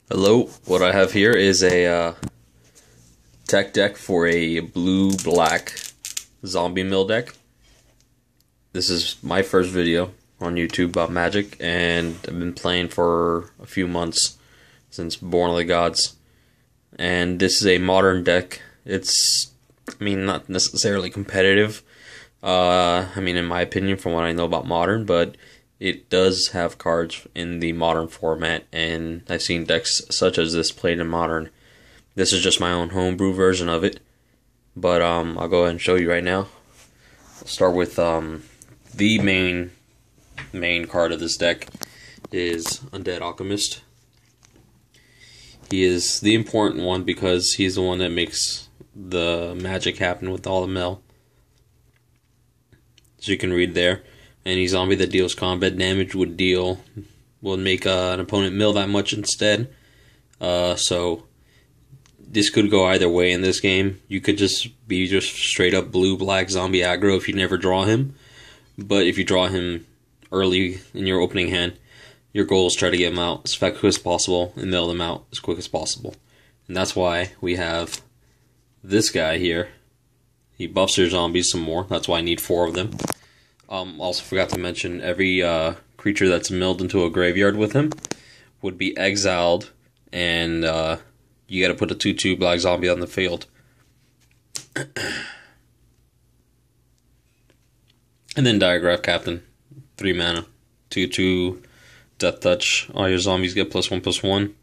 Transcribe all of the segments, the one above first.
Hello, what I have here is a tech deck for a blue-black zombie mill deck. This is my first video on YouTube about Magic, and I've been playing for a few months, since Born of the Gods. And this is a modern deck. It's, not necessarily competitive, in my opinion, from what I know about Modern, but it does have cards in the Modern format, and I've seen decks such as this played in Modern. This is just my own homebrew version of it, but I'll go ahead and show you right now. I'll start with the main card of this deck is Undead Alchemist. He is the important one because he's the one that makes the magic happen with all the mill. As you can read there, any zombie that deals combat damage would make an opponent mill that much instead. So this could go either way in this game. You could just be straight up blue-black zombie aggro if you never draw him. But if you draw him early in your opening hand, your goal is try to get him out as quick as possible and mill them out as quick as possible. And that's why we have this guy here. He buffs your zombies some more. That's why I need 4 of them. Also forgot to mention, every creature that's milled into a graveyard with him would be exiled, and you gotta put a 2/2 black zombie on the field. And then Diagraph Captain, 3 mana, 2/2, Death Touch. All your zombies get +1/+1.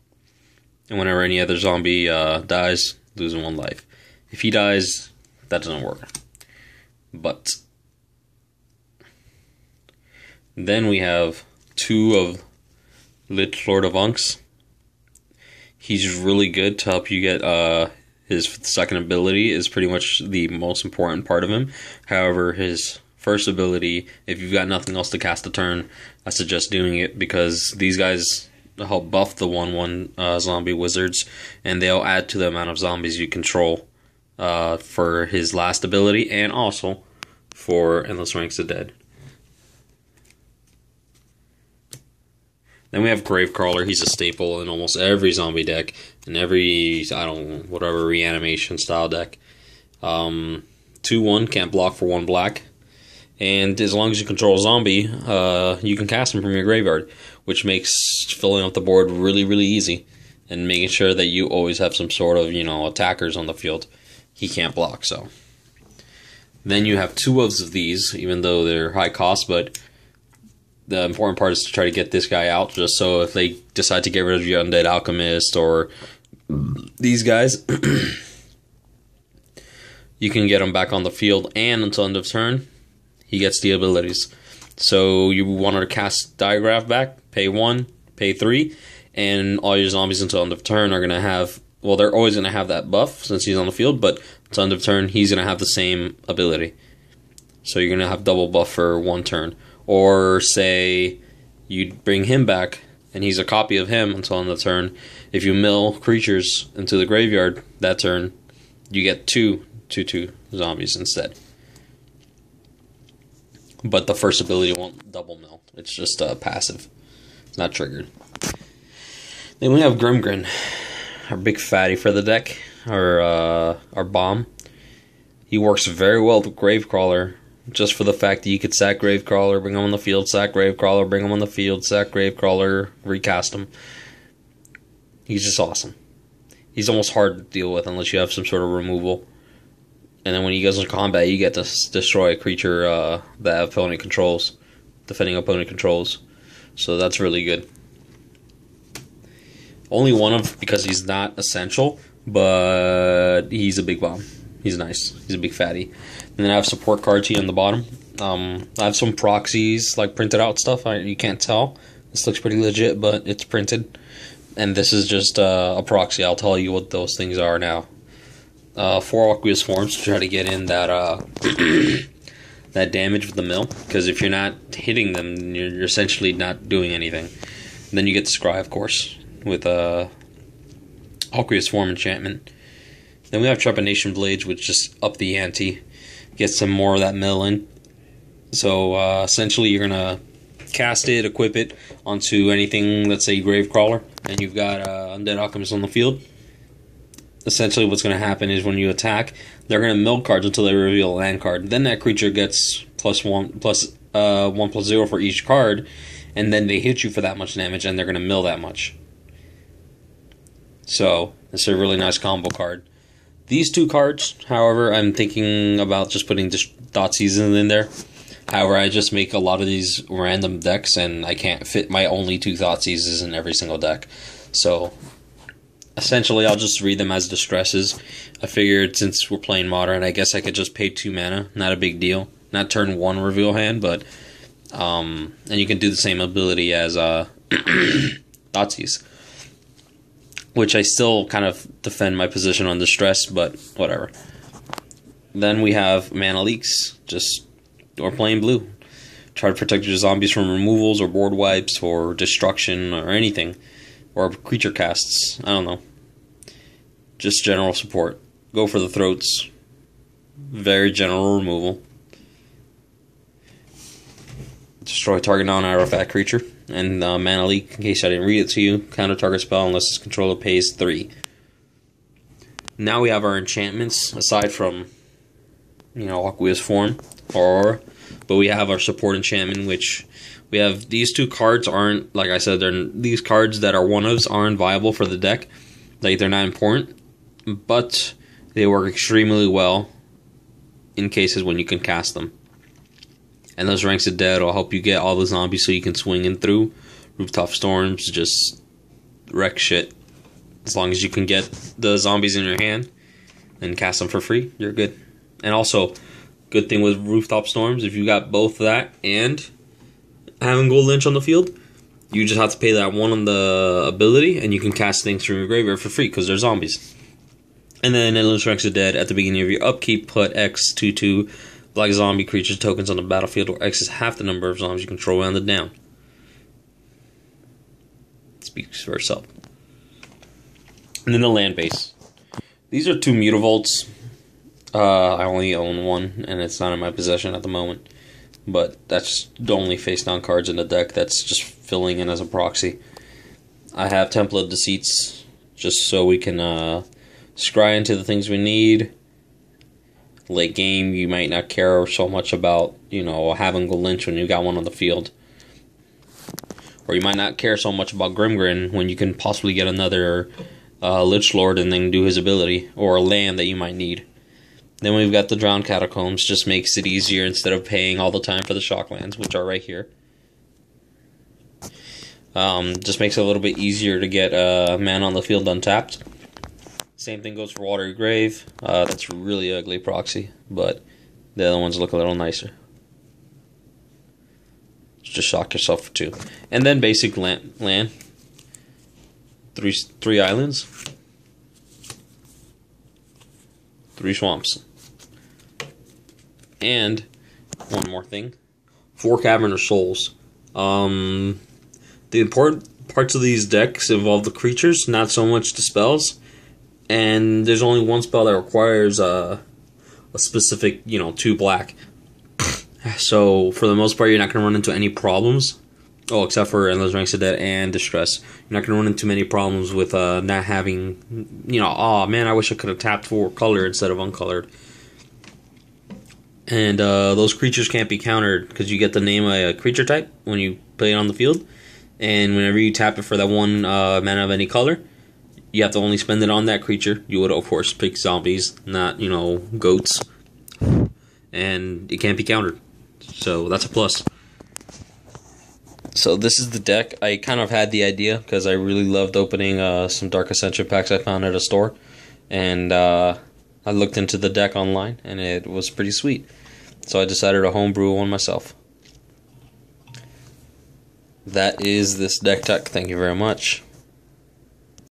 And whenever any other zombie dies, losing 1 life. If he dies, that doesn't work. But then we have 2 of Lich Lord of Unks. He's really good to help you get his second ability is pretty much the most important part of him. However, his first ability, if you've got nothing else to cast a turn, I suggest doing it because these guys help buff the 1/1 zombie wizards, and they'll add to the amount of zombies you control for his last ability, and also for Endless Ranks of Dead. Then we have Gravecrawler. He's a staple in almost every zombie deck, and every, whatever reanimation style deck. 2/1, can't block for 1 black. And as long as you control a zombie, you can cast him from your graveyard, which makes filling up the board really, really easy. And making sure that you always have some sort of, attackers on the field. He can't block, so. Then you have 2 of these, even though they're high cost, but the important part is to try to get this guy out, just so if they decide to get rid of your Undead Alchemist or these guys, you can get him back on the field, and until end of turn, he gets the abilities. So you want to cast Diagraph back, pay 1, pay 3, and all your zombies until end of turn are going to have, well, they're always going to have that buff since he's on the field, but until end of turn, he's going to have the same ability. So you're going to have double buff for 1 turn. Or say you bring him back, and he's a copy of him until end of turn. If you mill creatures into the graveyard that turn, you get 2/2 zombies instead. But the first ability won't double mill. It's just passive. It's not triggered. Then we have Grimgrin, our big fatty for the deck, our bomb. He works very well with Gravecrawler, just for the fact that you could sack Gravecrawler, bring him on the field, sack Gravecrawler, bring him on the field, sack Gravecrawler, recast him. He's just awesome. He's almost hard to deal with unless you have some sort of removal. And then when he goes into combat, you get to destroy a creature that opponent controls, defending opponent controls. So that's really good. Only one of, because he's not essential, but he's a big bomb. He's nice. He's a big fatty. And then I have support cards here on the bottom. I have some proxies, like printed out stuff. You can't tell. This looks pretty legit, but it's printed. And this is just a proxy. I'll tell you what those things are now. 4 Aqueous Forms to try to get in that that damage with the mill. Because if you're not hitting them, you're essentially not doing anything. And then you get the Scry, of course, with Aqueous Form enchantment. Then we have Trepanation Blades, which just up the ante. Get some more of that mill in. So essentially you're going to cast it, equip it onto anything, let's say Gravecrawler, and you've got Undead Alchemist on the field. Essentially what's going to happen is when you attack, they're going to mill cards until they reveal a land card. Then that creature gets +1/+0 for each card, and then they hit you for that much damage, and they're going to mill that much. So, it's a really nice combo card. These two cards, however, I'm thinking about just putting Thoughtseize in there. However, I just make a lot of these random decks, and I can't fit my only 2 Thoughtseizes in every single deck. So, essentially, I'll just read them as distresses. I figured since we're playing Modern, I guess I could just pay 2 mana. Not a big deal. Not turn 1 reveal hand, but... and you can do the same ability as Thoughtseize. Which I still kind of defend my position on distress, but whatever. Then we have Mana Leaks. Or plain blue. Try to protect your zombies from removals or board wipes or destruction or anything. Or creature casts. I don't know. Just general support. Go for the throats. Very general removal. Destroy target non-artifact creature. And Mana Leak, in case I didn't read it to you. Counter target spell unless its controller pays 3. Now we have our enchantments. Aside from, Aqueous Form. But we have our support enchantment, which we have these 2 cards aren't, like I said, these cards that are one-ofs aren't viable for the deck. Like, they're not important, but they work extremely well in cases when you can cast them. And those Ranks of Dead will help you get all the zombies so you can swing in through. Rooftop Storms just wreck shit. As long as you can get the zombies in your hand and cast them for free, you're good. And also, good thing with Rooftop Storms, if you got both that and having Gold Lynch on the field, you just have to pay that 1 on the ability, and you can cast things from your graveyard for free because they're zombies. And then Endless Ranks of Dead, at the beginning of your upkeep, put X 2/2 black zombie creature tokens on the battlefield, or X is half the number of zombies you control rounded down. It speaks for itself. And then the land base. These are 2 Mutavaults. I only own 1, and it's not in my possession at the moment. But that's the only face-down cards in the deck that's just filling in as a proxy. I have Temple of Deceits, just so we can scry into the things we need. Late game, you might not care so much about, having Gold Lynch when you got 1 on the field. Or you might not care so much about Grimgrin when you can possibly get another Lich Lord and then do his ability. Or a land that you might need. Then we've got the Drowned Catacombs, just makes it easier instead of paying all the time for the Shocklands, which are right here. Just makes it a little bit easier to get mana on the field untapped. Same thing goes for Watery Grave. That's a really ugly proxy, but the other ones look a little nicer. Just shock yourself for 2. And then basic land. 3 islands. 3 swamps. And one more thing. 4 Cavern of Souls. The important parts of these decks involve the creatures, not so much the spells. And there's only 1 spell that requires a specific, 2 black. So for the most part, you're not going to run into any problems. Oh, except for Endless Ranks of Dead and Distress. You're not going to run into many problems with not having, oh man, I wish I could have tapped for color instead of uncolored. And those creatures can't be countered because you get to name a creature type when you play it on the field. And whenever you tap it for that 1 mana of any color, you have to only spend it on that creature. You would, of course, pick zombies, not, goats. And it can't be countered. So that's a plus. So this is the deck. I kind of had the idea because I really loved opening some Dark Ascension packs I found at a store. And I looked into the deck online, and it was pretty sweet. So I decided to homebrew one myself. That is this deck tech. Thank you very much.